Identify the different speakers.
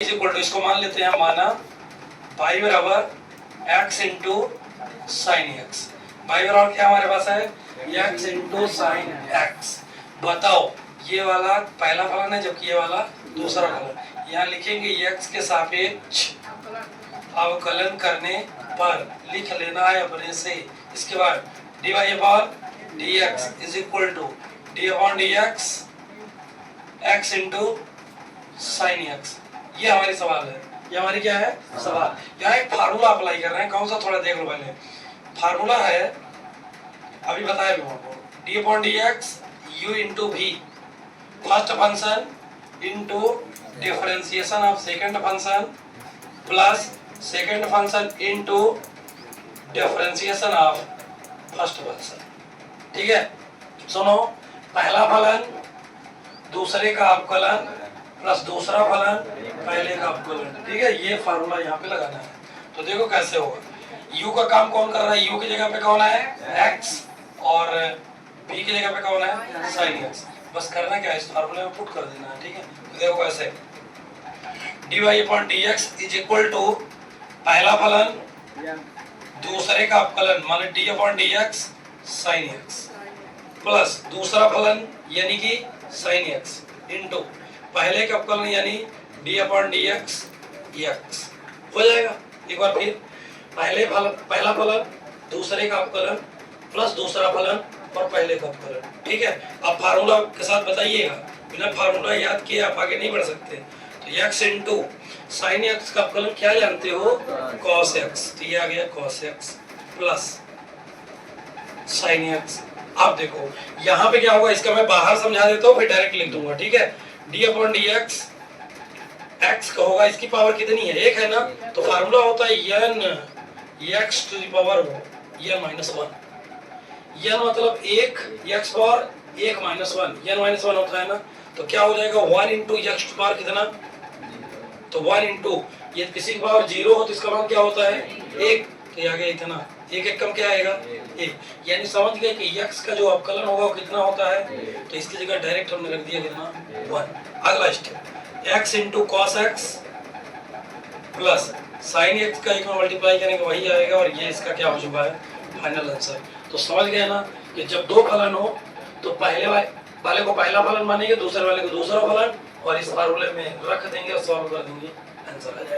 Speaker 1: Is equal to, इसको मान लेते हैं माना पाई बराबर x इंटू साइन एक्स। पाई बराबर क्या हमारे पास है x इंटू साइन एक्स। बताओ ये वाला पहला फलन है जबकि ये वाला दूसरा फलन। यहाँ लिखेंगे x के सापेक्ष अवकलन करने पर लिख लेना है अपने से। इसके बाद dy upon dx is equal to dy upon dx x into sine x. ये हमारी सवाल है, ये हमारी क्या है सवाल। यहाँ एक फार्मूला अप्लाई कर रहे हैं, कौन सा थोड़ा देख लो पहले। फार्मूला है अभी बताया भी आपको, d upon d x u into v first function into differentiation of second function plus second function into differentiation of first function. ठीक है, सुनो, पहला फलन दूसरे का अवकलन प्लस दूसरा फलन पहले का अवकलन। ठीक है, ये फार्मूला यहाँ पे लगाना है। तो देखो कैसे होगा। u का काम कौन कर रहा है, u की जगह पे कौन है x और v की जगह पे कौन है sin x। बस करना क्या है, इस फार्मूले में पुट कर देना है। ठीक है, तो देखो कैसे dy upon dx is equal to पहला फलन दूसरे का अवकलन मान d upon dx sin x plus दूसरा फलन यानी कि sin x इंटू पहले का अवकलन यानी d अपॉन dx x हो जाएगा। एक बार फिर पहला फलन दूसरे का अवकलन प्लस दूसरा फलन और पहले का अवकलन। ठीक है, अब फार्मूला के साथ बताइएगा, बिना फार्मूला याद किए आप आगे नहीं बढ़ सकते। तो x इंटू साइन एक्स का अवकलन क्या जानते हो, cos x। तो ये आ गया cos x plus sign x। अब देखो यहाँ पे क्या होगा, इसका मैं बाहर समझा देता हूँ फिर डायरेक्ट लिख दूंगा। ठीक है, D upon d x x का होगा, इसकी पावर कितनी है, एक है ना, तो फार्मूला होता है n x to the power n minus one. n मतलब एक, x पावर एक minus one, n minus one होता है ना। तो क्या हो जाएगा 1 इंटू एक्स टू पावर कितना, तो 1 इंटू ये किसी की पावर 0 हो तो इसका मान क्या होता है एक। तो ये आ गया इतना, एक एक कम क्या आएगा एक। यानी समझ गए कि x का जो अवकलन होगा वो कितना होता है। तो इसकी जगह डायरेक्ट हमने रख दिया कितना 1। अगला step x into cos x plus sine x का एक में मल्टीप्लाई करेंगे वही आएगा, और ये इसका क्या हो चुका है फाइनल आंसर। तो समझ गए ना कि जब दो फलन हो तो पहले वाले को पहला फलन मानेंगे, दूसरे वाले को दूसरा फलन, और इस फार्मूले में रख देंगे और सॉल्व कर देंगे, आंसर आ जाएगा।